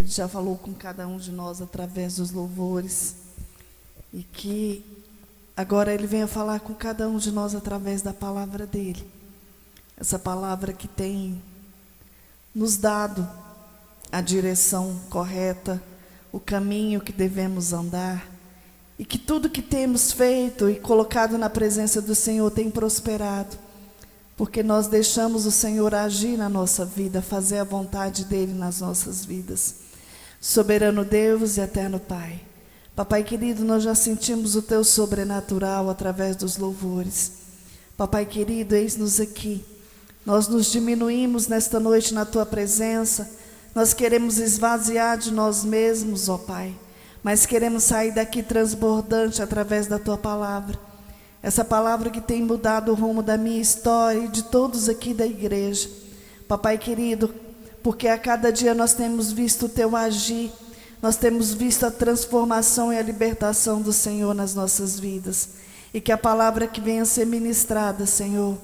Ele já falou com cada um de nós através dos louvores. E que agora Ele venha falar com cada um de nós através da palavra dEle. Essa palavra que tem nos dado a direção correta, o caminho que devemos andar. E que tudo que temos feito e colocado na presença do Senhor tem prosperado. Porque nós deixamos o Senhor agir na nossa vida, fazer a vontade dEle nas nossas vidas. Soberano Deus e eterno Pai. Papai querido, nós já sentimos o Teu sobrenatural através dos louvores. Papai querido, eis-nos aqui. Nós nos diminuímos nesta noite na Tua presença. Nós queremos esvaziar de nós mesmos, ó Pai. Mas queremos sair daqui transbordante através da Tua palavra. Essa palavra que tem mudado o rumo da minha história e de todos aqui da igreja. Papai querido, porque a cada dia nós temos visto o Teu agir. Nós temos visto a transformação e a libertação do Senhor nas nossas vidas. E que a palavra que venha a ser ministrada, Senhor,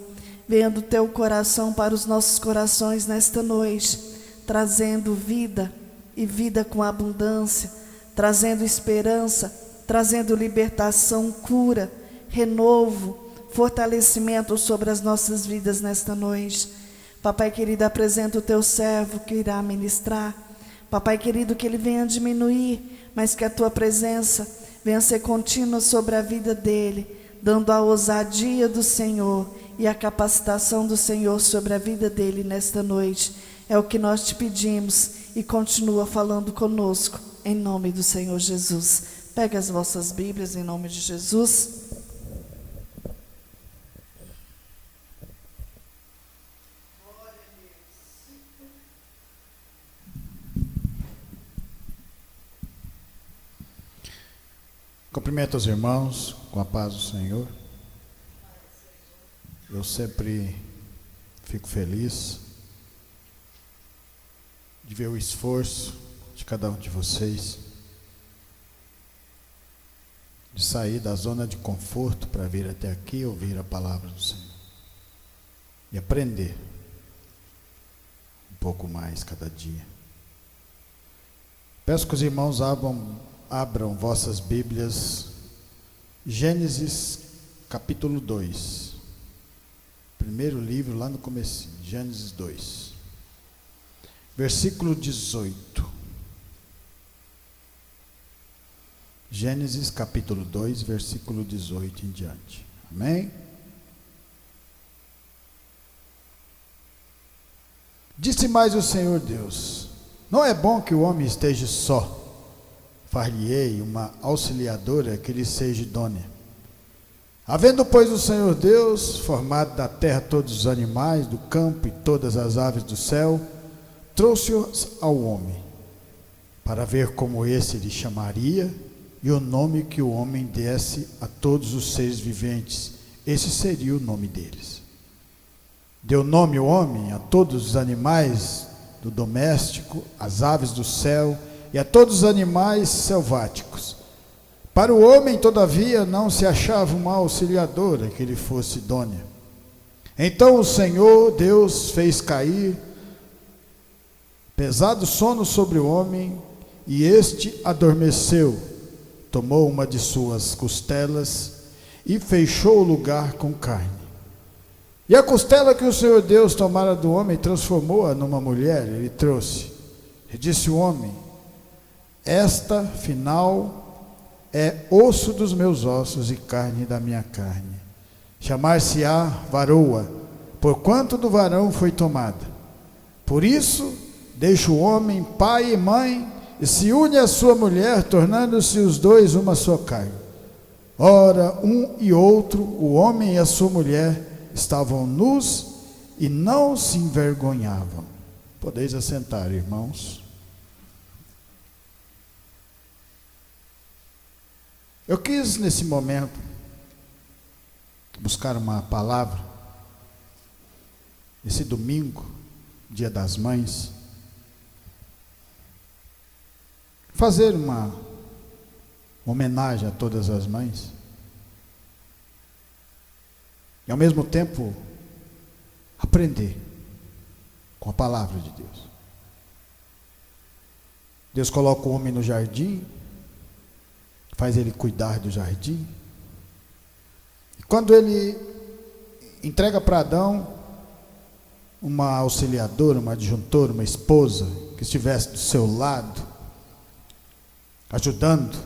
venha do Teu coração para os nossos corações nesta noite, trazendo vida e vida com abundância, trazendo esperança, trazendo libertação, cura, renovo, fortalecimento sobre as nossas vidas nesta noite. Papai querido, apresenta o Teu servo que irá ministrar. Papai querido, que ele venha diminuir, mas que a Tua presença venha ser contínua sobre a vida dele, dando a ousadia do Senhor e a capacitação do Senhor sobre a vida dele nesta noite. É o que nós Te pedimos e continua falando conosco, em nome do Senhor Jesus. Pega as vossas Bíblias em nome de Jesus. Cumprimento os irmãos com a paz do Senhor. Eu sempre fico feliz de ver o esforço de cada um de vocês, de sair da zona de conforto para vir até aqui e ouvir a palavra do Senhor e aprender um pouco mais cada dia. Peço que os irmãos abram vossas Bíblias, Gênesis capítulo 2, primeiro livro lá no começo, Gênesis 2, versículo 18. Gênesis capítulo 2, versículo 18 em diante. Amém? Disse mais o Senhor Deus: não é bom que o homem esteja só. Far-lhe-ei uma auxiliadora que lhe seja idônea. Havendo, pois, o Senhor Deus formado da terra todos os animais do campo e todas as aves do céu, trouxe-os ao homem, para ver como esse lhe chamaria, e o nome que o homem desse a todos os seres viventes. Esse seria o nome deles. Deu nome o homem a todos os animais do doméstico, às aves do céu, e a todos os animais selváticos. Para o homem, todavia, não se achava uma auxiliadora que lhe fosse idônea. Então o Senhor Deus fez cair pesado sono sobre o homem, e este adormeceu. Tomou uma de suas costelas e fechou o lugar com carne. E a costela que o Senhor Deus tomara do homem, transformou-a numa mulher, ele trouxe. E disse o homem: esta, final, é osso dos meus ossos e carne da minha carne. Chamar-se-á varoa, porquanto do varão foi tomada. Por isso, deixa o homem pai e mãe, e se une à sua mulher, tornando-se os dois uma só carne. Ora, um e outro, o homem e a sua mulher, estavam nus e não se envergonhavam. Podeis assentar, irmãos. Eu quis, nesse momento, buscar uma palavra, esse domingo, Dia das Mães, fazer uma homenagem a todas as mães, e ao mesmo tempo, aprender com a palavra de Deus. Deus coloca o homem no jardim, faz ele cuidar do jardim. E quando ele entrega para Adão uma auxiliadora, uma adjuntora, uma esposa que estivesse do seu lado, ajudando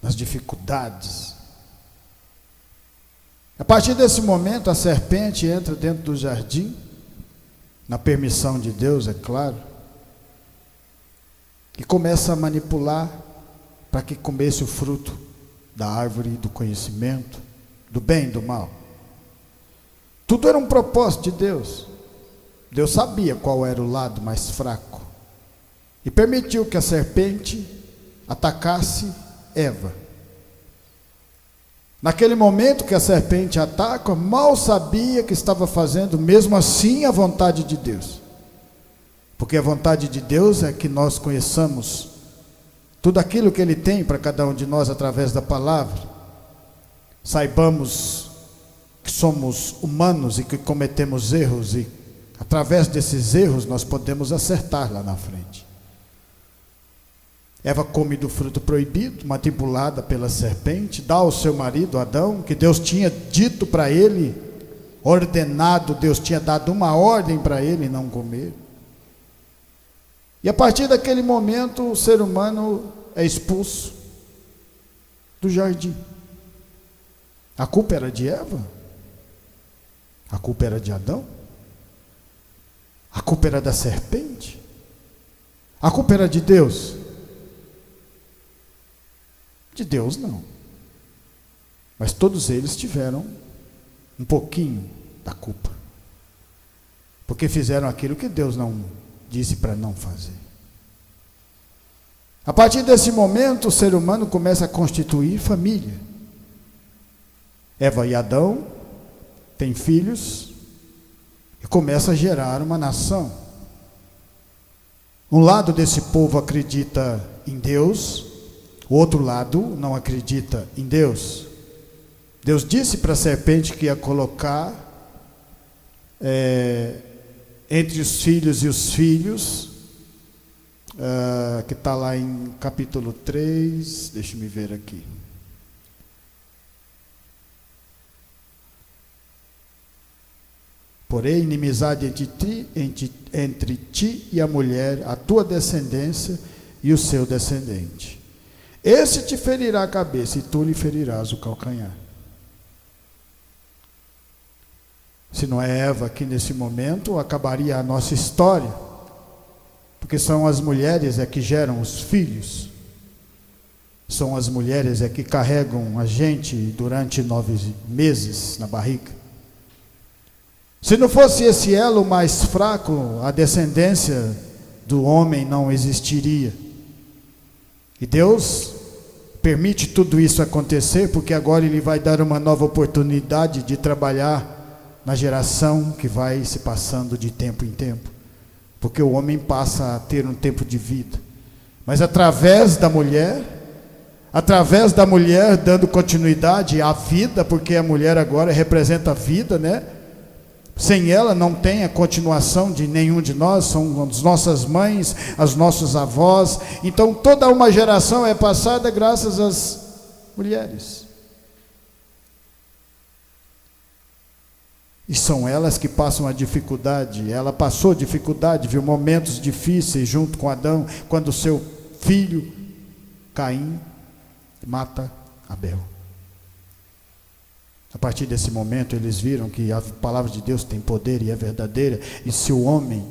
nas dificuldades. A partir desse momento, a serpente entra dentro do jardim, na permissão de Deus, é claro, e começa a manipular para que comesse o fruto da árvore do conhecimento, do bem e do mal. Tudo era um propósito de Deus. Deus sabia qual era o lado mais fraco e permitiu que a serpente atacasse Eva. Naquele momento que a serpente ataca, mal sabia que estava fazendo mesmo assim a vontade de Deus. Porque a vontade de Deus é que nós conheçamos tudo aquilo que Ele tem para cada um de nós através da palavra. Saibamos que somos humanos e que cometemos erros, e através desses erros nós podemos acertar lá na frente. Eva come do fruto proibido, manipulada pela serpente, dá ao seu marido Adão, que Deus tinha dito para ele, ordenado, Deus tinha dado uma ordem para ele não comer. E a partir daquele momento o ser humano é expulso do jardim. A culpa era de Eva? A culpa era de Adão? A culpa era da serpente? A culpa era de Deus? De Deus não. Mas todos eles tiveram um pouquinho da culpa, porque fizeram aquilo que Deus não disse para não fazer. A partir desse momento, o ser humano começa a constituir família. Eva e Adão têm filhos e começa a gerar uma nação. Um lado desse povo acredita em Deus, o outro lado não acredita em Deus. Deus disse para a serpente que ia colocar entre os filhos e os filhos, que está lá em capítulo 3, deixa eu me ver aqui. Porém, inimizade entre ti e a mulher, a tua descendência e o seu descendente. Esse te ferirá a cabeça e tu lhe ferirás o calcanhar. Se não é Eva aqui nesse momento, acabaria a nossa história, porque são as mulheres que geram os filhos, são as mulheres que carregam a gente durante 9 meses na barriga. Se não fosse esse elo mais fraco, a descendência do homem não existiria. E Deus permite tudo isso acontecer, porque agora Ele vai dar uma nova oportunidade de trabalhar na geração que vai se passando de tempo em tempo, porque o homem passa a ter um tempo de vida, mas através da mulher dando continuidade à vida, porque a mulher agora representa a vida, né? Sem ela não tem a continuação de nenhum de nós, são as nossas mães, as nossos avós. Então toda uma geração é passada graças às mulheres. E são elas que passam a dificuldade. Ela passou dificuldade, viu momentos difíceis junto com Adão, quando seu filho Caim mata Abel. A partir desse momento eles viram que a palavra de Deus tem poder e é verdadeira, e se o homem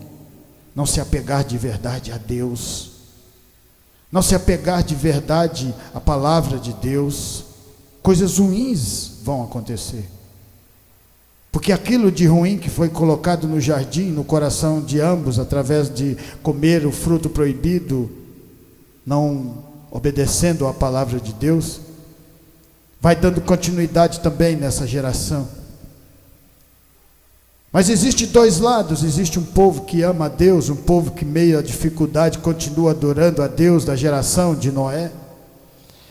não se apegar de verdade a Deus, não se apegar de verdade à palavra de Deus, coisas ruins vão acontecer. Porque aquilo de ruim que foi colocado no jardim, no coração de ambos, através de comer o fruto proibido, não obedecendo à palavra de Deus, vai dando continuidade também nessa geração. Mas existe 2 lados. Existe um povo que ama a Deus, um povo que meio à dificuldade continua adorando a Deus, da geração de Noé.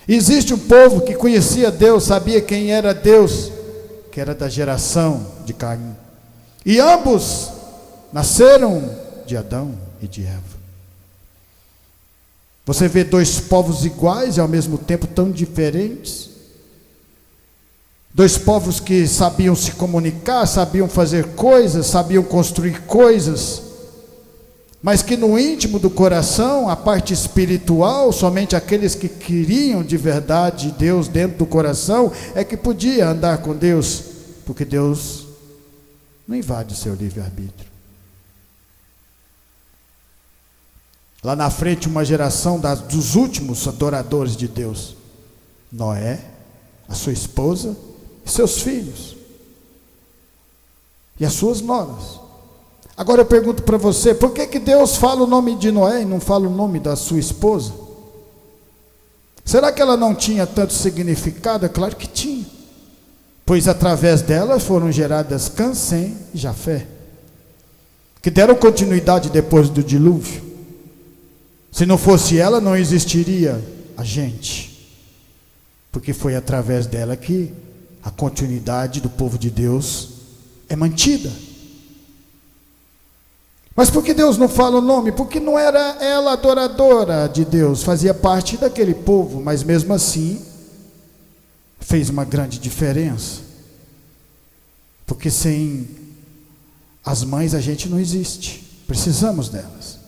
Existe um povo que conhecia Deus, sabia quem era Deus, que era da geração de Caim. E ambos nasceram de Adão e de Eva. Você vê dois povos iguais e ao mesmo tempo tão diferentes. Dois povos que sabiam se comunicar, sabiam fazer coisas, sabiam construir coisas, mas que no íntimo do coração, a parte espiritual, somente aqueles que queriam de verdade Deus dentro do coração é que podia andar com Deus, porque Deus não invade o seu livre-arbítrio. Lá na frente, uma geração dos últimos adoradores de Deus: Noé, a sua esposa e seus filhos e as suas noras. Agora eu pergunto para você, por que Deus fala o nome de Noé e não fala o nome da sua esposa? Será que ela não tinha tanto significado? É claro que tinha, pois através dela foram geradas Cã-Sem e Jafé, que deram continuidade depois do dilúvio. Se não fosse ela, não existiria a gente, porque foi através dela que a continuidade do povo de Deus é mantida. Mas por que Deus não fala o nome? Porque não era ela adoradora de Deus, fazia parte daquele povo, mas mesmo assim fez uma grande diferença, porque sem as mães a gente não existe, precisamos delas.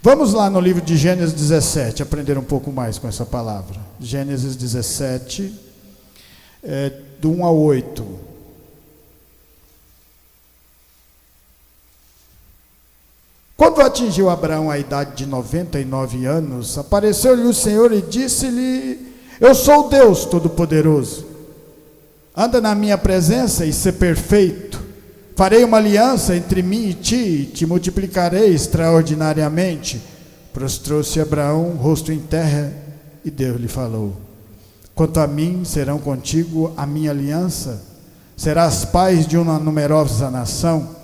Vamos lá no livro de Gênesis 17, aprender um pouco mais com essa palavra. Gênesis 17, do 1 ao 8. Quando atingiu Abraão a idade de 99 anos, apareceu-lhe o Senhor e disse-lhe: Eu sou o Deus Todo-Poderoso. Anda na minha presença e sê perfeito. Farei uma aliança entre mim e ti, e te multiplicarei extraordinariamente. Prostrou-se Abraão, rosto em terra, e Deus lhe falou: Quanto a mim, serão contigo a minha aliança, serás pai de uma numerosa nação.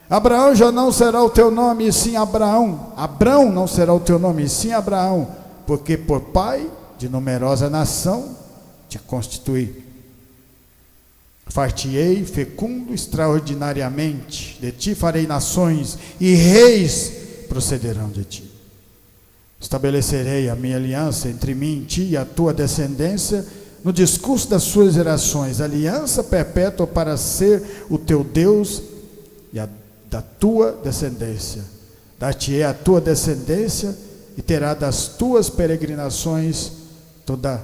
Abraão já não será o teu nome, e sim Abraão. Abrão não será o teu nome, e sim Abraão, porque por pai de numerosa nação te constituí. Far-te-ei fecundo extraordinariamente, de ti farei nações, e reis procederão de ti. Estabelecerei a minha aliança entre mim e ti e a tua descendência, no discurso das suas gerações, aliança perpétua para ser o teu Deus e a da tua descendência. Dar-te-ei a tua descendência, e terá das tuas peregrinações toda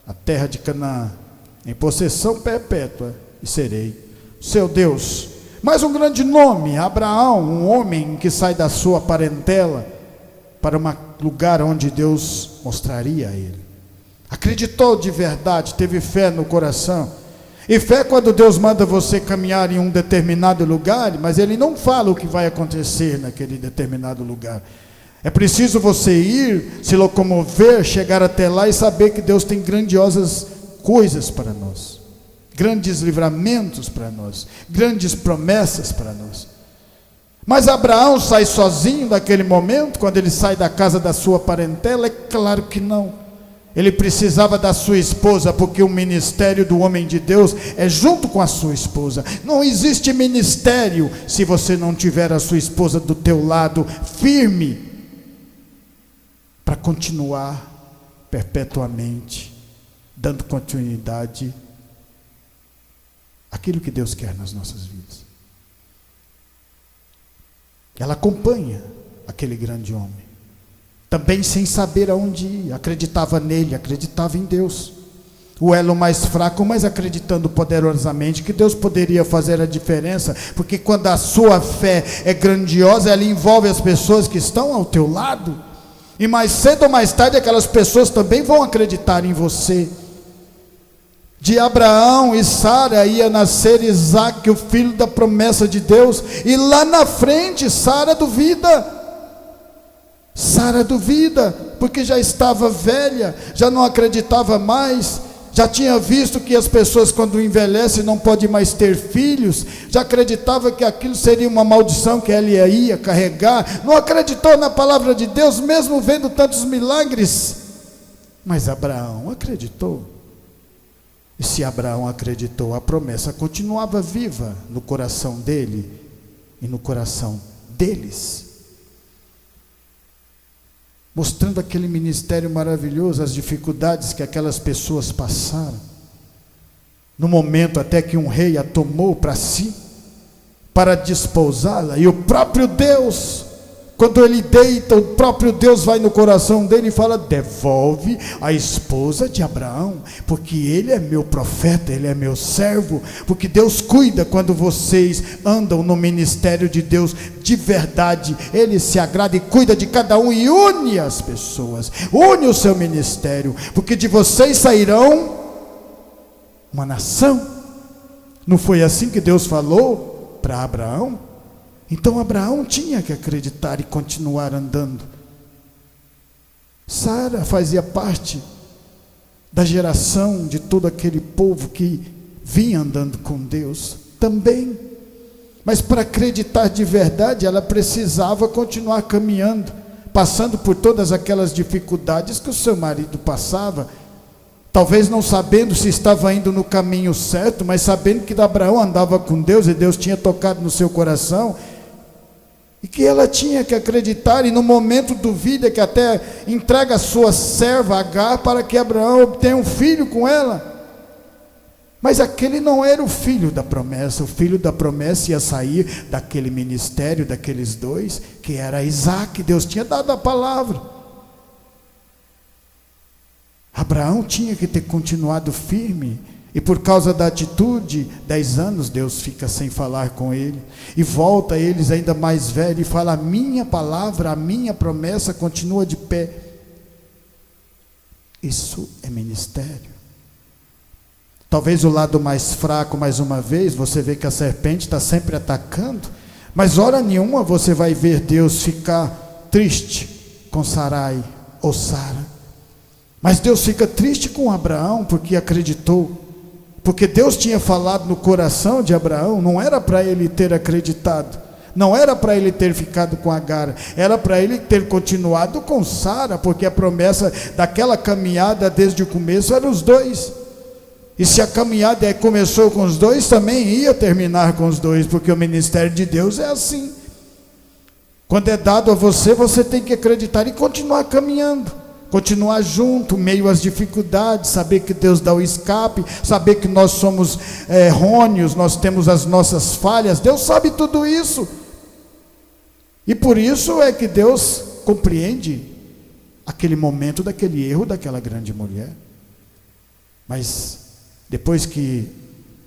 a terra de Canaã, em possessão perpétua, e serei seu Deus. Mais um grande nome, Abraão, um homem que sai da sua parentela para um lugar onde Deus mostraria a ele. Acreditou de verdade, teve fé no coração. E fé quando Deus manda você caminhar em um determinado lugar, mas Ele não fala o que vai acontecer naquele determinado lugar. É preciso você ir, se locomover, chegar até lá e saber que Deus tem grandiosas coisas para nós, grandes livramentos para nós, grandes promessas para nós. Mas Abraão sai sozinho naquele momento, quando ele sai da casa da sua parentela? É claro que não. Ele precisava da sua esposa, porque o ministério do homem de Deus é junto com a sua esposa. Não existe ministério se você não tiver a sua esposa do teu lado, firme, para continuar perpetuamente, dando continuidade àquilo que Deus quer nas nossas vidas. Ela acompanha aquele grande homem, também sem saber aonde ir, acreditava nele, acreditava em Deus. O elo mais fraco, mas acreditando poderosamente que Deus poderia fazer a diferença, porque quando a sua fé é grandiosa, ela envolve as pessoas que estão ao teu lado, e mais cedo ou mais tarde aquelas pessoas também vão acreditar em você. De Abraão e Sara ia nascer Isaque, o filho da promessa de Deus, e lá na frente Sara duvida, porque já estava velha, já não acreditava mais, já tinha visto que as pessoas quando envelhecem não podem mais ter filhos, já acreditava que aquilo seria uma maldição que ela ia carregar, não acreditou na palavra de Deus, mesmo vendo tantos milagres. Mas Abraão acreditou, e se Abraão acreditou, a promessa continuava viva no coração dele e no coração deles. mostrando aquele ministério maravilhoso, as dificuldades que aquelas pessoas passaram. No momento até que um rei a tomou para si, para desposá-la, e o próprio Deus, quando ele deita, o próprio Deus vai no coração dele e fala: devolve a esposa de Abraão, porque ele é meu profeta, ele é meu servo. Porque Deus cuida quando vocês andam no ministério de Deus de verdade. Ele se agrada e cuida de cada um e une as pessoas, une o seu ministério, porque de vocês sairão uma nação. Não foi assim que Deus falou para Abraão? Então Abraão tinha que acreditar e continuar andando. Sara fazia parte da geração de todo aquele povo que vinha andando com Deus também. Mas para acreditar de verdade, ela precisava continuar caminhando, passando por todas aquelas dificuldades que o seu marido passava. Talvez não sabendo se estava indo no caminho certo, mas sabendo que Abraão andava com Deus e Deus tinha tocado no seu coração. E que ela tinha que acreditar, e no momento duvida, que até entrega a sua serva Agar para que Abraão obtenha um filho com ela. Mas aquele não era o filho da promessa. O filho da promessa ia sair daquele ministério, daqueles dois, que era Isaac. Deus tinha dado a palavra. Abraão tinha que ter continuado firme. E por causa da atitude, 10 anos Deus fica sem falar com ele, e volta eles ainda mais velho e fala: a minha palavra, a minha promessa continua de pé. Isso é ministério. Talvez o lado mais fraco, mais uma vez, você vê que a serpente está sempre atacando, mas hora nenhuma você vai ver Deus ficar triste com Sarai ou Sara. Mas Deus fica triste com Abraão porque acreditou. Porque Deus tinha falado no coração de Abraão. Não era para ele ter acreditado, não era para ele ter ficado com Agar, era para ele ter continuado com Sara, porque a promessa daquela caminhada desde o começo era os dois. E se a caminhada começou com os dois, também ia terminar com os dois, porque o ministério de Deus é assim. Quando é dado a você, você tem que acreditar e continuar caminhando. Continuar junto, meio às dificuldades, saber que Deus dá o escape, saber que nós somos errôneos, nós temos as nossas falhas. Deus sabe tudo isso. E por isso é que Deus compreende aquele momento daquele erro daquela grande mulher. Mas depois que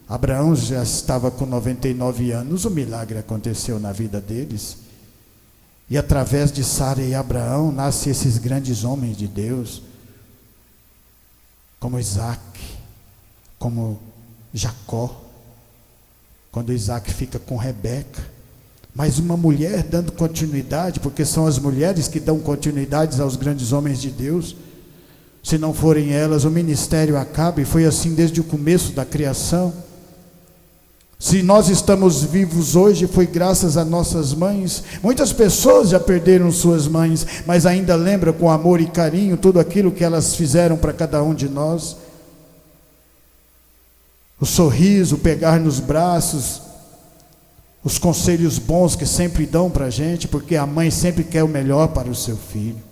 Abraão já estava com 99 anos, o milagre aconteceu na vida deles. E através de Sara e Abraão nascem esses grandes homens de Deus, como Isaac, como Jacó. Quando Isaac fica com Rebeca, mais uma mulher dando continuidade, porque são as mulheres que dão continuidade aos grandes homens de Deus. Se não forem elas, o ministério acaba, e foi assim desde o começo da criação. Se nós estamos vivos hoje, foi graças a nossas mães. Muitas pessoas já perderam suas mães, mas ainda lembram com amor e carinho tudo aquilo que elas fizeram para cada um de nós. O sorriso, o pegar nos braços, os conselhos bons que sempre dão para a gente, porque a mãe sempre quer o melhor para o seu filho.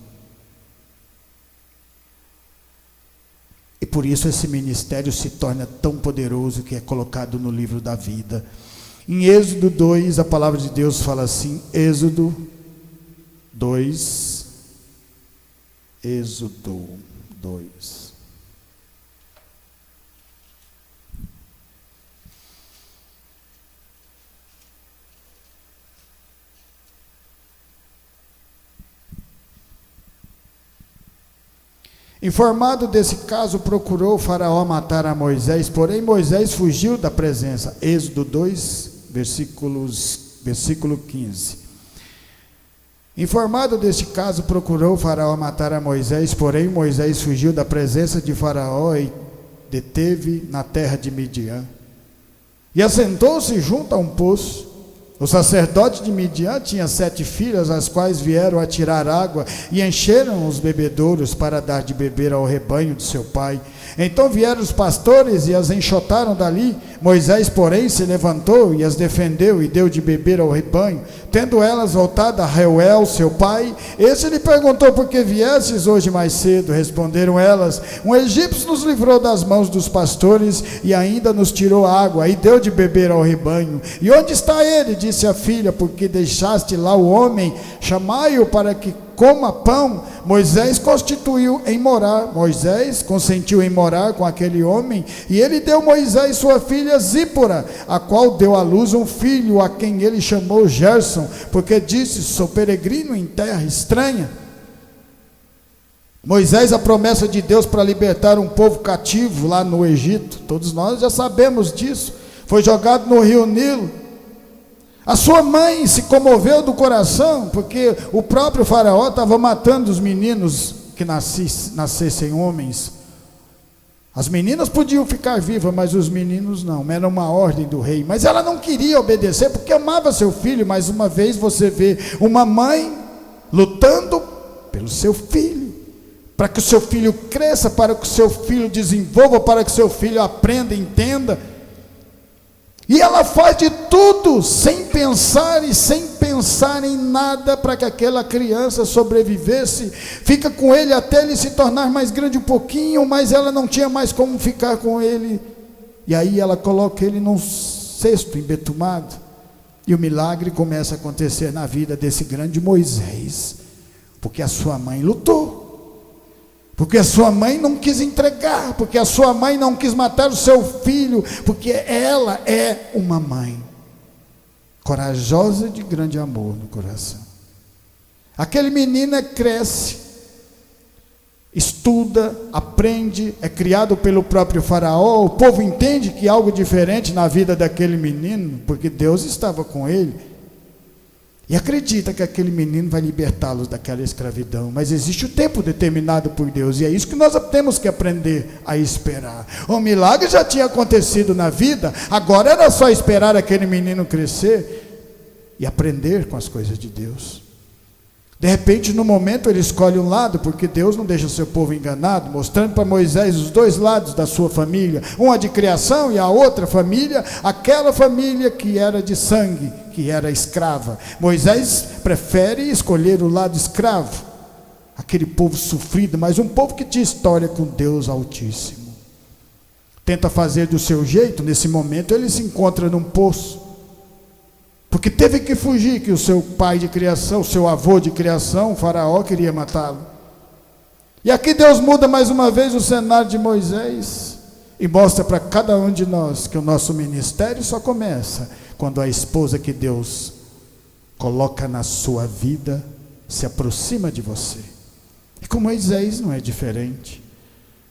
E por isso esse ministério se torna tão poderoso, que é colocado no livro da vida. Em Êxodo 2, a palavra de Deus fala assim, Êxodo 2. Informado desse caso, procurou o faraó matar a Moisés, porém Moisés fugiu da presença. Êxodo 2, versículo 15. Informado deste caso, procurou o faraó matar a Moisés, porém Moisés fugiu da presença de faraó e deteve na terra de Midian. E assentou-se junto a um poço. O sacerdote de Midian tinha 7 filhas, as quais vieram a tirar água e encheram os bebedouros para dar de beber ao rebanho de seu pai. Então vieram os pastores e as enxotaram dali. Moisés, porém, se levantou e as defendeu e deu de beber ao rebanho. Tendo elas voltado a Reuel, seu pai, esse lhe perguntou: por que viestes hoje mais cedo? Responderam elas: um egípcio nos livrou das mãos dos pastores e ainda nos tirou água e deu de beber ao rebanho. E onde está ele? Disse a filha: porque deixaste lá o homem, chamai-o para que coma pão. Moisés consentiu em morar com aquele homem, e ele deu Moisés sua filha Zípora, a qual deu à luz um filho, a quem ele chamou Gerson, porque disse: sou peregrino em terra estranha. Moisés, a promessa de Deus para libertar um povo cativo lá no Egito, todos nós já sabemos disso, foi jogado no rio Nilo. A sua mãe se comoveu do coração, porque o próprio faraó estava matando os meninos que nascessem homens. As meninas podiam ficar vivas, mas os meninos não, era uma ordem do rei. Mas ela não queria obedecer, porque amava seu filho. Mais uma vez você vê uma mãe lutando pelo seu filho, para que o seu filho cresça, para que o seu filho desenvolva, para que o seu filho aprenda, entenda. E ela faz de tudo sem pensar e sem pensar em nada para que aquela criança sobrevivesse. Fica com ele até ele se tornar mais grande um pouquinho, mas ela não tinha mais como ficar com ele. E aí ela coloca ele num cesto embetumado. E o milagre começa a acontecer na vida desse grande Moisés, porque a sua mãe lutou. Porque a sua mãe não quis entregar, porque a sua mãe não quis matar o seu filho, porque ela é uma mãe corajosa, de grande amor no coração. Aquele menino cresce, estuda, aprende, é criado pelo próprio faraó. O povo entende que há algo diferente na vida daquele menino, porque Deus estava com ele. E acredita que aquele menino vai libertá-los daquela escravidão. Mas existe o tempo determinado por Deus, e é isso que nós temos que aprender a esperar. O milagre já tinha acontecido na vida, agora era só esperar aquele menino crescer e aprender com as coisas de Deus. De repente, no momento, ele escolhe um lado, porque Deus não deixa o seu povo enganado, mostrando para Moisés os dois lados da sua família, uma de criação e a outra família, aquela família que era de sangue, que era escrava. Moisés prefere escolher o lado escravo, aquele povo sofrido, mas um povo que tinha história com Deus Altíssimo. Tenta fazer do seu jeito. Nesse momento ele se encontra num poço, porque teve que fugir, que o seu pai de criação, o seu avô de criação, o faraó, queria matá-lo. E aqui Deus muda mais uma vez o cenário de Moisés e mostra para cada um de nós que o nosso ministério só começa quando a esposa que Deus coloca na sua vida se aproxima de você. E com Moisés não é diferente.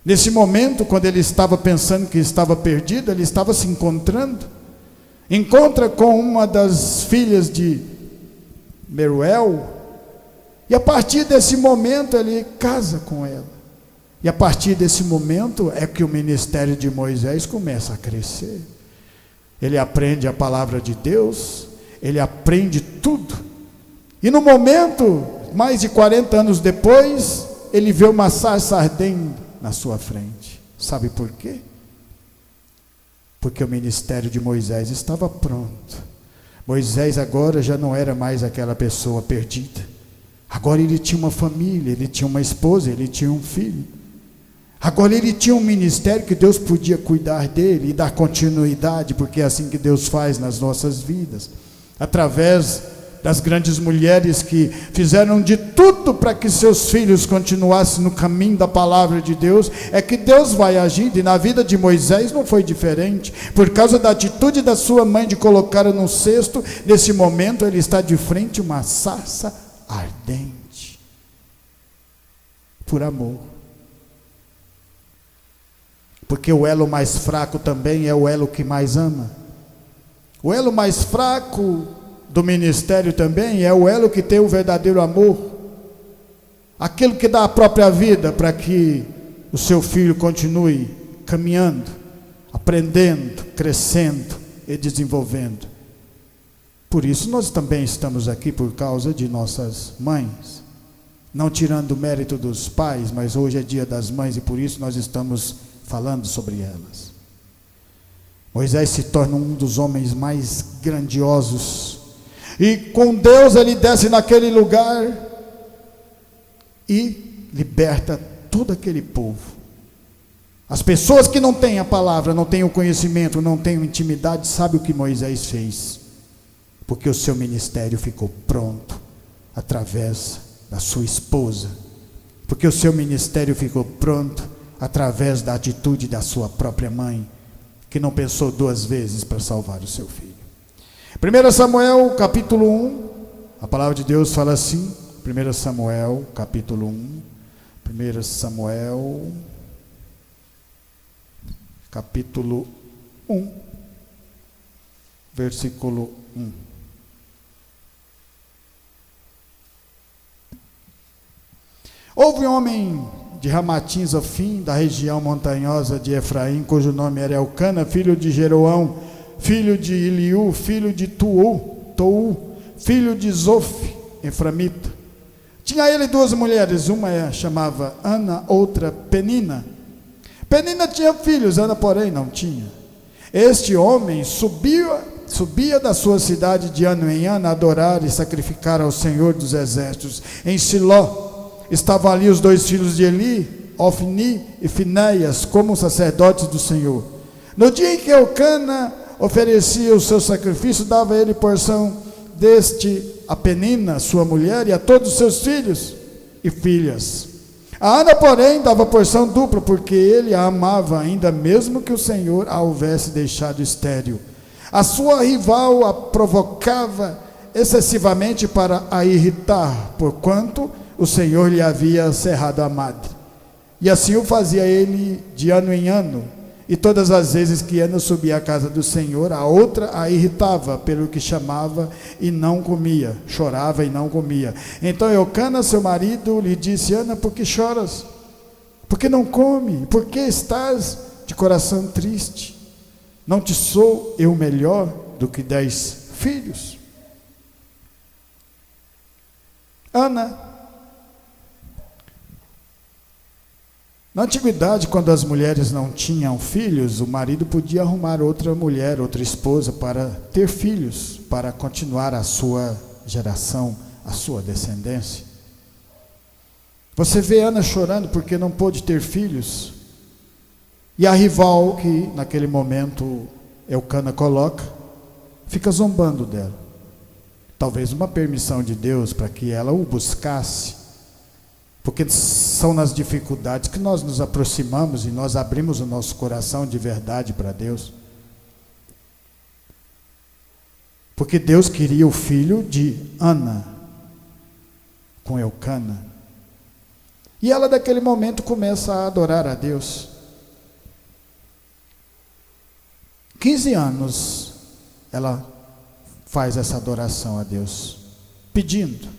Nesse momento, quando ele estava pensando que estava perdido, ele estava se encontrando. Encontra com uma das filhas de Meruel, e a partir desse momento ele casa com ela. E a partir desse momento é que o ministério de Moisés começa a crescer. Ele aprende a palavra de Deus, ele aprende tudo. E no momento, mais de 40 anos depois, ele vê uma sarça ardendo na sua frente. Sabe por quê? Porque o ministério de Moisés estava pronto. Moisés agora já não era mais aquela pessoa perdida. Agora ele tinha uma família, ele tinha uma esposa, ele tinha um filho. Agora ele tinha um ministério que Deus podia cuidar dele e dar continuidade, porque é assim que Deus faz nas nossas vidas. Através das grandes mulheres que fizeram de tudo para que seus filhos continuassem no caminho da palavra de Deus, é que Deus vai agindo. E na vida de Moisés não foi diferente. Por causa da atitude da sua mãe de colocá-lo num cesto, nesse momento ele está de frente a uma sarça ardente, por amor. Porque o elo mais fraco também é o elo que mais ama. O elo mais fraco do ministério também é o elo que tem o verdadeiro amor, aquele que dá a própria vida para que o seu filho continue caminhando, aprendendo, crescendo e desenvolvendo. Por isso nós também estamos aqui, por causa de nossas mães, não tirando o mérito dos pais, mas hoje é dia das mães e por isso nós estamos falando sobre elas. Moisés se torna um dos homens mais grandiosos, e com Deus ele desce naquele lugar e liberta todo aquele povo. As pessoas que não têm a palavra, não têm o conhecimento, não têm intimidade, sabem o que Moisés fez, porque o seu ministério ficou pronto através da sua esposa, porque o seu ministério ficou pronto através da atitude da sua própria mãe, que não pensou duas vezes para salvar o seu filho. 1 Samuel capítulo 1, a palavra de Deus fala assim, 1 Samuel capítulo 1, 1 Samuel capítulo 1, versículo 1. Houve um homem de Ramatim Zofim, da região montanhosa de Efraim, cujo nome era Elcana, filho de Jeroão, filho de Eliú, filho de Tou, filho de Zof, eframita. Tinha ele duas mulheres, uma chamava Ana, outra Penina. Penina tinha filhos, Ana porém não tinha. Este homem subia da sua cidade de ano em ano a adorar e sacrificar ao Senhor dos exércitos. Em Siló estavam ali os dois filhos de Eli, Ofni e Finéias, como sacerdotes do Senhor. No dia em que Elcana oferecia o seu sacrifício, dava ele porção deste a Penina, sua mulher, e a todos os seus filhos e filhas. A Ana, porém, dava porção dupla, porque ele a amava, ainda mesmo que o Senhor a houvesse deixado estéril. A sua rival a provocava excessivamente para a irritar, porquanto o Senhor lhe havia cerrado a madre. E assim o fazia ele de ano em ano. E todas as vezes que Ana subia à casa do Senhor, a outra a irritava, pelo que chamava e não comia, chorava e não comia. Então Elcana, seu marido, lhe disse: Ana, por que choras? Por que não come? Por que estás de coração triste? Não te sou eu melhor do que 10 filhos? Ana, na antiguidade, quando as mulheres não tinham filhos, o marido podia arrumar outra mulher, outra esposa, para ter filhos, para continuar a sua geração, a sua descendência. Você vê Ana chorando porque não pôde ter filhos, e a rival que naquele momento Elcana coloca, fica zombando dela. Talvez uma permissão de Deus para que ela o buscasse, porque são nas dificuldades que nós nos aproximamos e nós abrimos o nosso coração de verdade para Deus. Porque Deus queria o filho de Ana com Elcana. E ela daquele momento começa a adorar a Deus. 15 anos ela faz essa adoração a Deus, pedindo.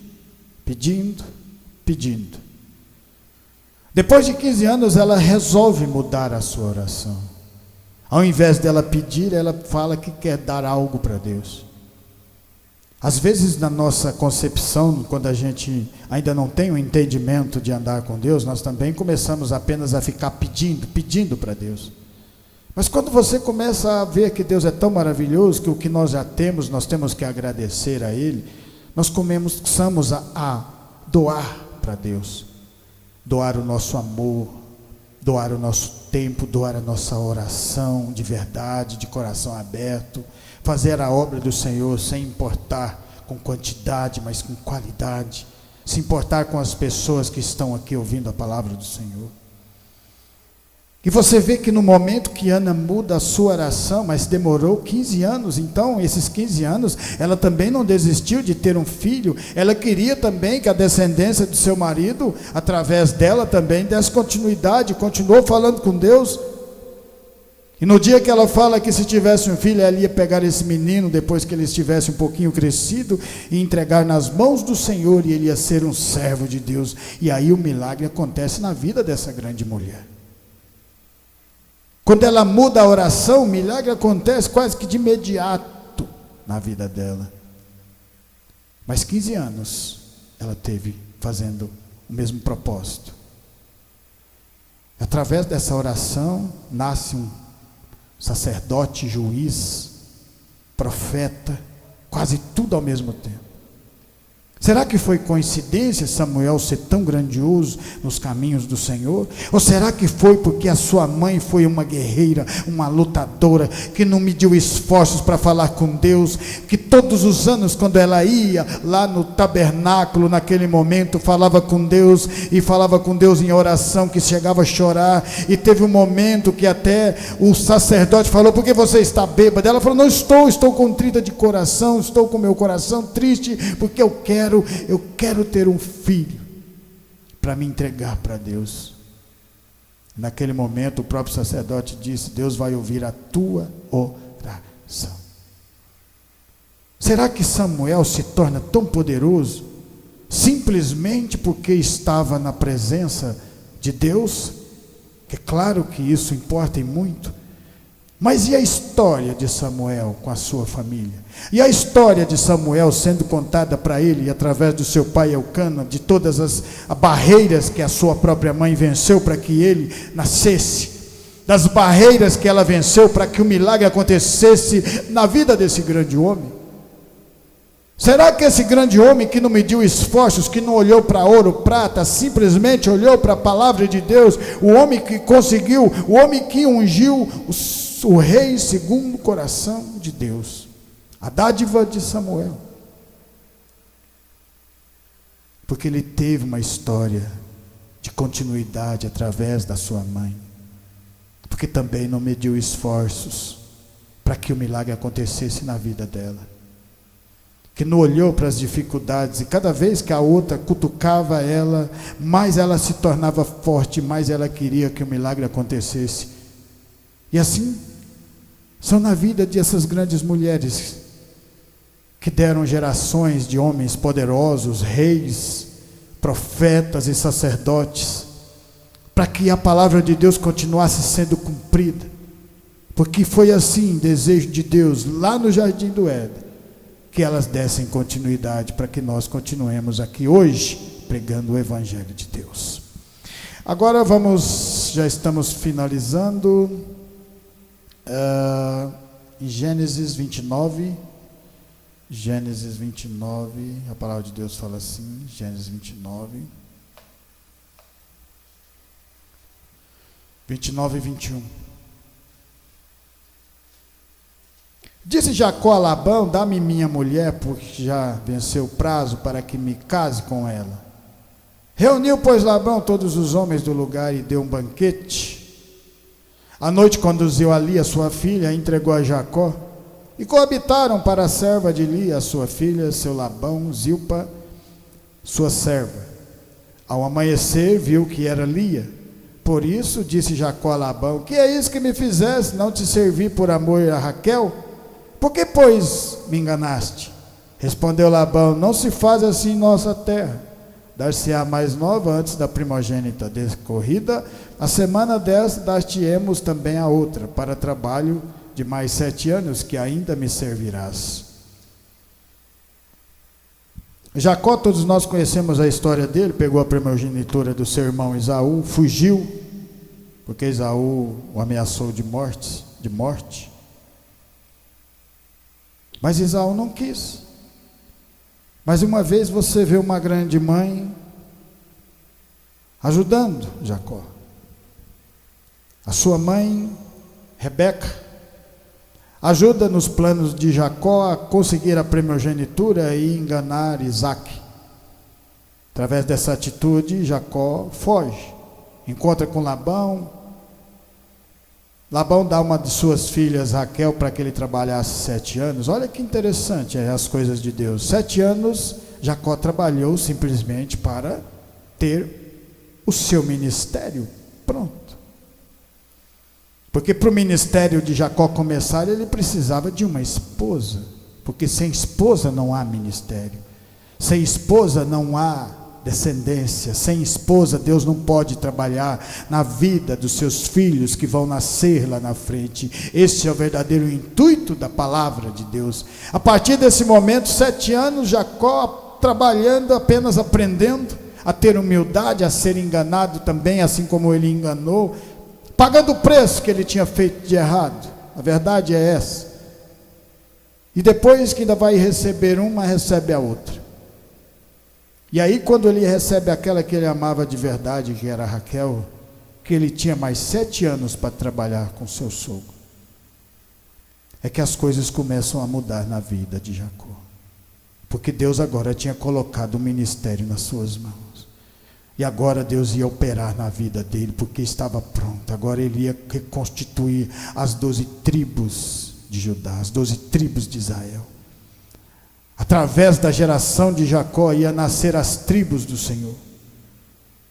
Depois de 15 anos, ela resolve mudar a sua oração. Ao invés dela pedir, ela fala que quer dar algo para Deus. Às vezes, na nossa concepção, quando a gente ainda não tem o entendimento de andar com Deus, nós também começamos apenas a ficar pedindo para Deus. Mas quando você começa a ver que Deus é tão maravilhoso, que o que nós já temos, nós temos que agradecer a Ele, nós começamos a doar para Deus. Doar o nosso amor, doar o nosso tempo, doar a nossa oração de verdade, de coração aberto, fazer a obra do Senhor sem importar com quantidade, mas com qualidade, se importar com as pessoas que estão aqui ouvindo a palavra do Senhor. E você vê que no momento que Ana muda a sua oração, mas demorou 15 anos, então esses 15 anos, ela também não desistiu de ter um filho, ela queria também que a descendência do seu marido, através dela também, desse continuidade, continuou falando com Deus. E no dia que ela fala que se tivesse um filho, ela ia pegar esse menino, depois que ele estivesse um pouquinho crescido, e entregar nas mãos do Senhor, e ele ia ser um servo de Deus. E aí o milagre acontece na vida dessa grande mulher. Quando ela muda a oração, o milagre acontece quase que de imediato na vida dela. Mas 15 anos ela teve fazendo o mesmo propósito. Através dessa oração, nasce um sacerdote, juiz, profeta, quase tudo ao mesmo tempo. Será que foi coincidência Samuel ser tão grandioso nos caminhos do Senhor? Ou será que foi porque a sua mãe foi uma guerreira, uma lutadora, que não mediu esforços para falar com Deus, que todos os anos quando ela ia lá no tabernáculo, naquele momento, falava com Deus, e falava com Deus em oração, que chegava a chorar, e teve um momento que até o sacerdote falou: por que você está bêbada? Ela falou: não estou contrita de coração, estou com meu coração triste, porque eu quero ter um filho para me entregar para Deus. Naquele momento o próprio sacerdote disse: Deus vai ouvir a tua oração. Será que Samuel se torna tão poderoso simplesmente porque estava na presença de Deus? É claro que isso importa e muito. Mas e a história de Samuel com a sua família? E a história de Samuel sendo contada para ele através do seu pai Elcana, de todas as barreiras que a sua própria mãe venceu para que ele nascesse, das barreiras que ela venceu para que o milagre acontecesse na vida desse grande homem? Será que esse grande homem que não mediu esforços, que não olhou para ouro, prata, simplesmente olhou para a palavra de Deus, o homem que conseguiu, o homem que ungiu o rei segundo o coração de Deus, a dádiva de Samuel, porque ele teve uma história de continuidade através da sua mãe, porque também não mediu esforços para que o milagre acontecesse na vida dela, que não olhou para as dificuldades, e cada vez que a outra cutucava ela, mais ela se tornava forte, mais ela queria que o milagre acontecesse. E assim são na vida dessas grandes mulheres que deram gerações de homens poderosos, reis, profetas e sacerdotes, para que a palavra de Deus continuasse sendo cumprida, porque foi assim, desejo de Deus, lá no Jardim do Éden, que elas dessem continuidade, para que nós continuemos aqui hoje, pregando o Evangelho de Deus. Agora já estamos finalizando, em Gênesis 29, a palavra de Deus fala assim, Gênesis 29 e 21. Disse Jacó a Labão: dá-me minha mulher, porque já venceu o prazo para que me case com ela. Reuniu, pois, Labão todos os homens do lugar e deu um banquete. À noite conduziu a Lia, sua filha, e entregou a Jacó. E coabitaram para a serva de Lia, sua filha, seu Labão, Zilpa, sua serva. Ao amanhecer, viu que era Lia. Por isso disse Jacó a Labão: que é isso que me fizeste? Não te servi por amor a Raquel? Por que, pois, me enganaste? Respondeu Labão: não se faz assim em nossa terra. Dar-se-á mais nova antes da primogênita decorrida. A semana desta dar-te-emos também a outra, para trabalho de mais 7 anos, que ainda me servirás. Jacó, todos nós conhecemos a história dele. Pegou a primogenitura do seu irmão Esaú, fugiu, porque Esaú o ameaçou de morte. Mas Esaú não quis. Mais uma vez você vê uma grande mãe ajudando Jacó. A sua mãe, Rebeca, ajuda nos planos de Jacó a conseguir a primogenitura e enganar Isaac. Através dessa atitude, Jacó foge, encontra com Labão. Labão dá uma de suas filhas, Raquel, para que ele trabalhasse 7 anos. Olha que interessante as coisas de Deus. 7 anos Jacó trabalhou simplesmente para ter o seu ministério pronto. Porque para o ministério de Jacó começar, ele precisava de uma esposa. Porque sem esposa não há ministério. Sem esposa não há descendência. Sem esposa, Deus não pode trabalhar na vida dos seus filhos que vão nascer lá na frente. Esse é o verdadeiro intuito da palavra de Deus. A partir desse momento, 7 anos, Jacó trabalhando, apenas aprendendo a ter humildade, a ser enganado também, assim como ele enganou, pagando o preço que ele tinha feito de errado. A verdade é essa. E depois que ainda vai receber uma, recebe a outra. E aí quando ele recebe aquela que ele amava de verdade, que era Raquel, que ele tinha mais 7 anos para trabalhar com seu sogro, é que as coisas começam a mudar na vida de Jacó. Porque Deus agora tinha colocado o ministério nas suas mãos. E agora Deus ia operar na vida dele, porque estava pronto. Agora ele ia reconstituir as 12 tribos de Judá, as 12 tribos de Israel. Através da geração de Jacó ia nascer as tribos do Senhor.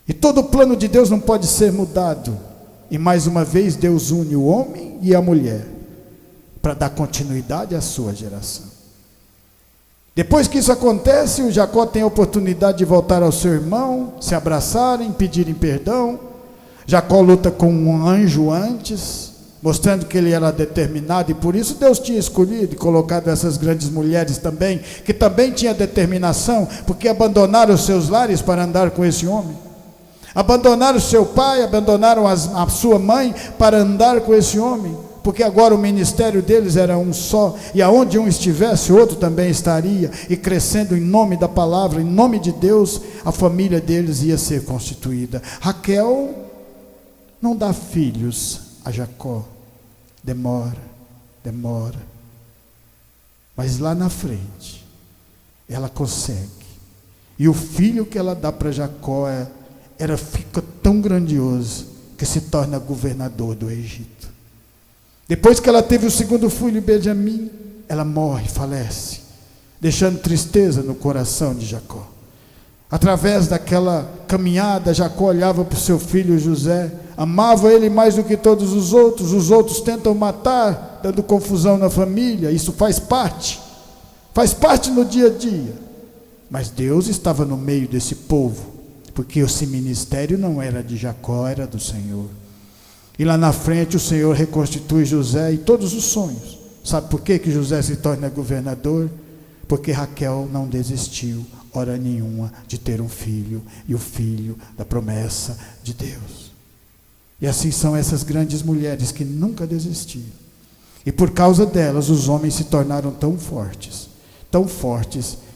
E todo o plano de Deus não pode ser mudado. E mais uma vez Deus une o homem e a mulher para dar continuidade à sua geração. Depois que isso acontece, o Jacó tem a oportunidade de voltar ao seu irmão, se abraçarem, pedirem perdão. Jacó luta com um anjo antes, mostrando que ele era determinado, e por isso Deus tinha escolhido e colocado essas grandes mulheres também, que também tinham determinação, porque abandonaram os seus lares para andar com esse homem. Abandonaram o seu pai, abandonaram a sua mãe para andar com esse homem. Porque agora o ministério deles era um só, e aonde um estivesse, o outro também estaria, e crescendo em nome da palavra, em nome de Deus, a família deles ia ser constituída. Raquel não dá filhos a Jacó, demora, mas lá na frente, ela consegue, e o filho que ela dá para Jacó fica tão grandioso, que se torna governador do Egito. Depois que ela teve o segundo filho, Benjamim, ela morre, falece, deixando tristeza no coração de Jacó. Através daquela caminhada, Jacó olhava para o seu filho José, amava ele mais do que todos os outros tentam matar, dando confusão na família. Isso faz parte no dia a dia, mas Deus estava no meio desse povo, porque esse ministério não era de Jacó, era do Senhor. E lá na frente o Senhor reconstitui José e todos os sonhos. Sabe por que José se torna governador? Porque Raquel não desistiu, hora nenhuma, de ter um filho, e o filho da promessa de Deus. E assim são essas grandes mulheres que nunca desistiram. E por causa delas os homens se tornaram tão fortes,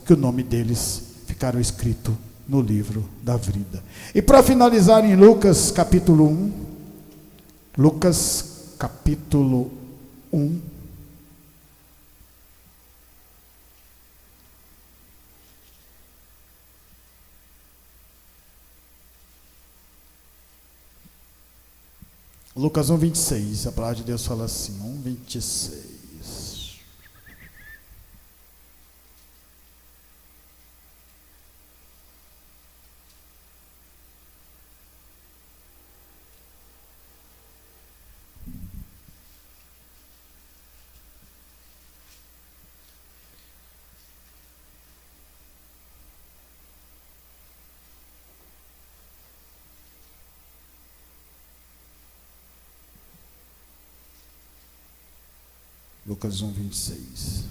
que o nome deles ficaram escrito no livro da vida. E para finalizar em Lucas capítulo 1, Lucas capítulo 1, Lucas 1, 26, a palavra de Deus fala assim, 1, 26. Lucas 1, 26.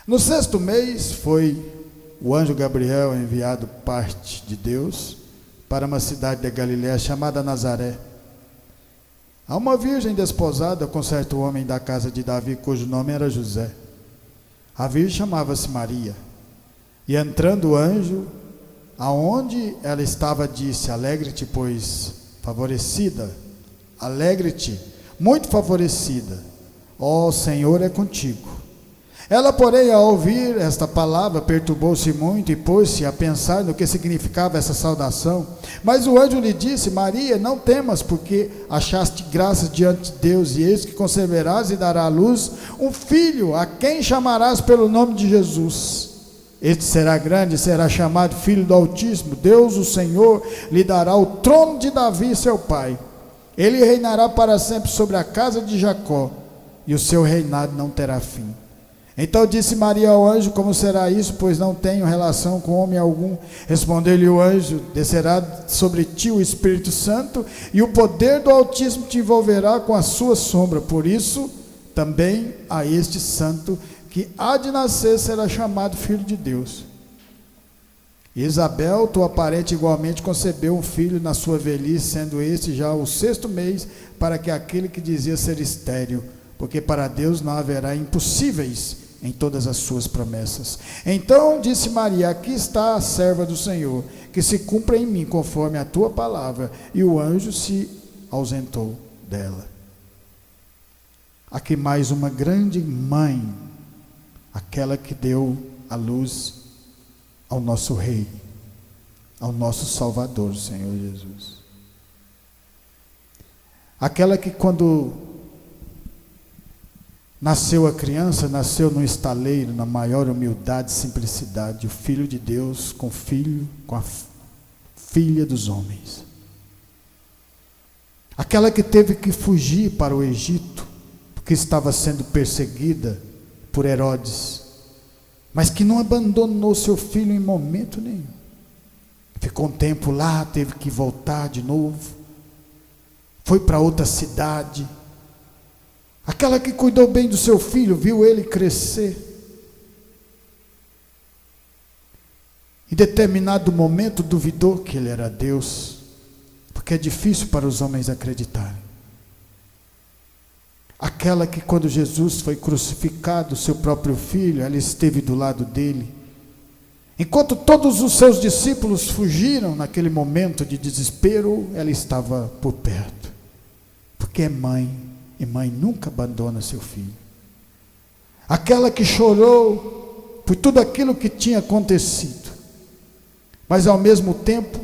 No 6º mês foi o anjo Gabriel enviado parte de Deus para uma cidade da Galiléia chamada Nazaré, a uma virgem desposada com certo homem da casa de Davi, cujo nome era José. A virgem chamava-se Maria. E entrando o anjo, aonde ela estava, disse: alegre-te, pois favorecida, alegre-te, muito favorecida, ó Senhor é contigo. Ela, porém, ao ouvir esta palavra, perturbou-se muito e pôs-se a pensar no que significava essa saudação. Mas o anjo lhe disse: Maria, não temas, porque achaste graça diante de Deus, e eis que conceberás e dará à luz um filho, a quem chamarás pelo nome de Jesus. Este será grande, será chamado Filho do Altíssimo. Deus, o Senhor, lhe dará o trono de Davi, seu pai. Ele reinará para sempre sobre a casa de Jacó, e o seu reinado não terá fim. Então disse Maria ao anjo: como será isso, pois não tenho relação com homem algum? Respondeu-lhe o anjo: descerá sobre ti o Espírito Santo, e o poder do Altíssimo te envolverá com a sua sombra. Por isso, também a este santo que há de nascer será chamado filho de Deus. Isabel, tua parente, igualmente concebeu um filho na sua velhice, sendo este já o 6º mês, para que aquele que dizia ser estéril, porque para Deus não haverá impossíveis em todas as suas promessas. Então disse Maria: aqui está a serva do Senhor, que se cumpra em mim conforme a tua palavra. E o anjo se ausentou dela. Aqui mais uma grande mãe, aquela que deu a luz ao nosso Rei, ao nosso Salvador, Senhor Jesus. Aquela que, quando nasceu a criança, nasceu no estaleiro, na maior humildade e simplicidade, o Filho de Deus com a filha dos homens. Aquela que teve que fugir para o Egito, porque estava sendo perseguida por Herodes, mas que não abandonou seu filho em momento nenhum. Ficou um tempo lá, teve que voltar de novo, foi para outra cidade. Aquela que cuidou bem do seu filho, viu ele crescer. Em determinado momento duvidou que ele era Deus, porque é difícil para os homens acreditarem. Aquela que, quando Jesus foi crucificado, seu próprio filho, ela esteve do lado dele. Enquanto todos os seus discípulos fugiram naquele momento de desespero, ela estava por perto, porque é mãe, e mãe nunca abandona seu filho. Aquela que chorou por tudo aquilo que tinha acontecido, mas ao mesmo tempo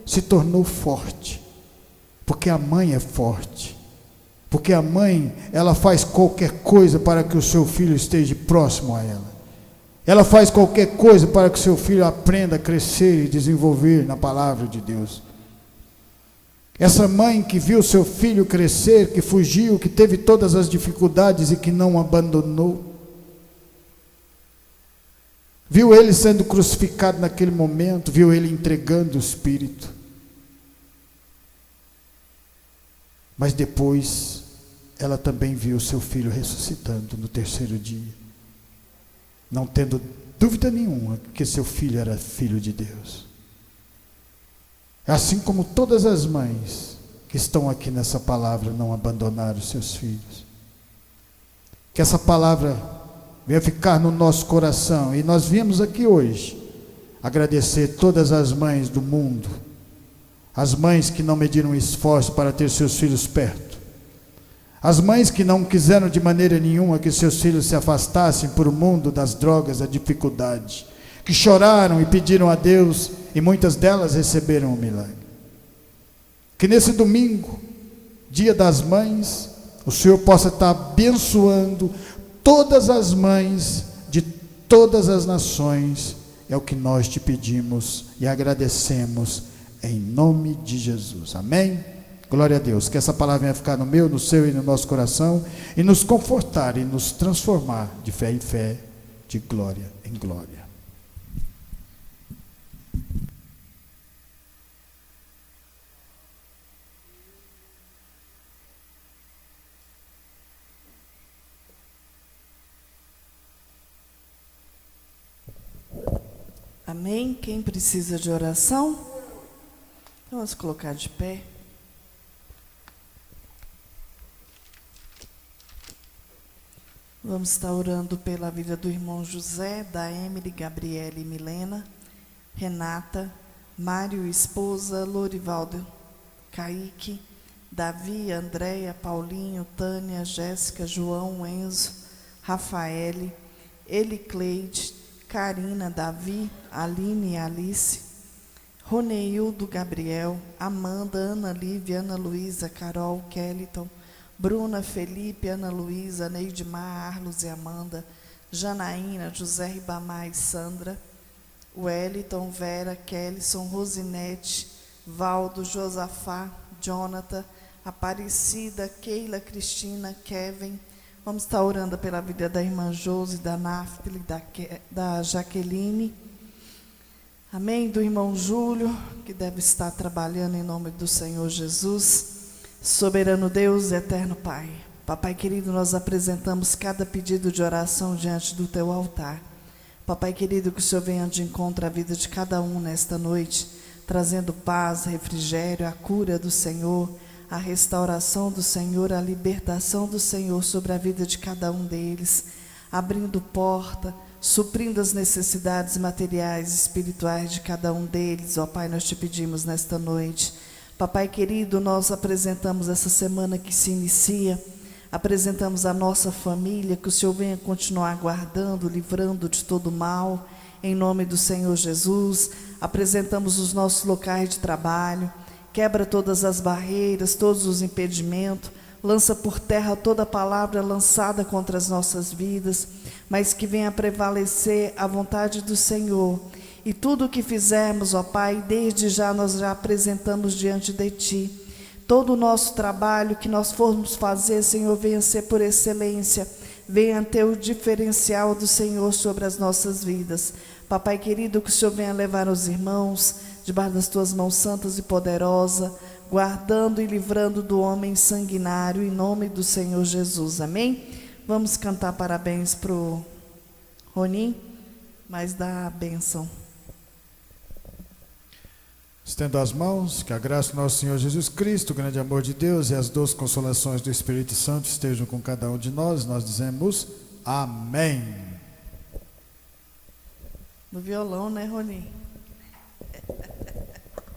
se tornou forte, porque a mãe é forte, porque a mãe, ela faz qualquer coisa para que o seu filho esteja próximo a ela. Ela faz qualquer coisa para que o seu filho aprenda a crescer e desenvolver na palavra de Deus. Essa mãe que viu seu filho crescer, que fugiu, que teve todas as dificuldades e que não abandonou, viu ele sendo crucificado naquele momento, viu ele entregando o Espírito, mas depois ela também viu seu filho ressuscitando no 3º dia, não tendo dúvida nenhuma que seu filho era filho de Deus. Assim como todas as mães que estão aqui nessa palavra não abandonaram seus filhos. Que essa palavra venha ficar no nosso coração. E nós viemos aqui hoje agradecer todas as mães do mundo, as mães que não mediram esforço para ter seus filhos perto, as mães que não quiseram de maneira nenhuma que seus filhos se afastassem por o mundo das drogas, da dificuldade, que choraram e pediram a Deus, e muitas delas receberam o milagre. Que nesse domingo, dia das mães, o Senhor possa estar abençoando todas as mães de todas as nações. É o que nós te pedimos e agradecemos em nome de Jesus. Amém? Glória a Deus. Que essa palavra venha ficar no meu, no seu e no nosso coração e nos confortar e nos transformar de fé em fé, de glória em glória. Amém? Quem precisa de oração? Vamos colocar de pé. Vamos estar orando pela vida do irmão José, da Emily, Gabriele e Milena, Renata, Mário, esposa, Lorivaldo, Kaique, Davi, Andréia, Paulinho, Tânia, Jéssica, João, Enzo, Rafaele, Elicleide, Karina, Davi, Aline e Alice, Roneildo, Gabriel, Amanda, Ana Lívia, Ana Luísa, Carol, Kellyton, Bruna, Felipe, Ana Luísa, Neidmar, Arlos e Amanda, Janaína, José Ribamar e Sandra, Wellington, Vera, Kellyson, Rosinete, Valdo, Josafá, Jonathan, Aparecida, Keila, Cristina, Kevin. Vamos estar orando pela vida da irmã Josi, da Naftali, da Jaqueline. Amém? Do irmão Júlio, que deve estar trabalhando em nome do Senhor Jesus. Soberano Deus, eterno Pai, Papai querido, nós apresentamos cada pedido de oração diante do teu altar. Papai querido, que o Senhor venha de encontro à vida de cada um nesta noite, trazendo paz, refrigério, a cura do Senhor, a restauração do Senhor, a libertação do Senhor sobre a vida de cada um deles, abrindo porta, suprindo as necessidades materiais e espirituais de cada um deles. Ó Pai, nós te pedimos nesta noite. Papai querido, nós apresentamos essa semana que se inicia, apresentamos a nossa família, que o Senhor venha continuar guardando, livrando de todo mal, em nome do Senhor Jesus. Apresentamos os nossos locais de trabalho, quebra todas as barreiras, todos os impedimentos, lança por terra toda palavra lançada contra as nossas vidas, mas que venha prevalecer a vontade do Senhor. E tudo o que fizermos, ó Pai, desde já nós já apresentamos diante de Ti. Todo o nosso trabalho que nós formos fazer, Senhor, venha ser por excelência, venha ter o diferencial do Senhor sobre as nossas vidas. Papai querido, que o Senhor venha levar os irmãos debaixo das Tuas mãos santas e poderosas, guardando e livrando do homem sanguinário, em nome do Senhor Jesus. Amém? Vamos cantar parabéns para o Ronim, mas dá a bênção. Estendo as mãos, que a graça do nosso Senhor Jesus Cristo, o grande amor de Deus e as doces consolações do Espírito Santo estejam com cada um de nós. Nós dizemos amém. No violão, né, Ronim?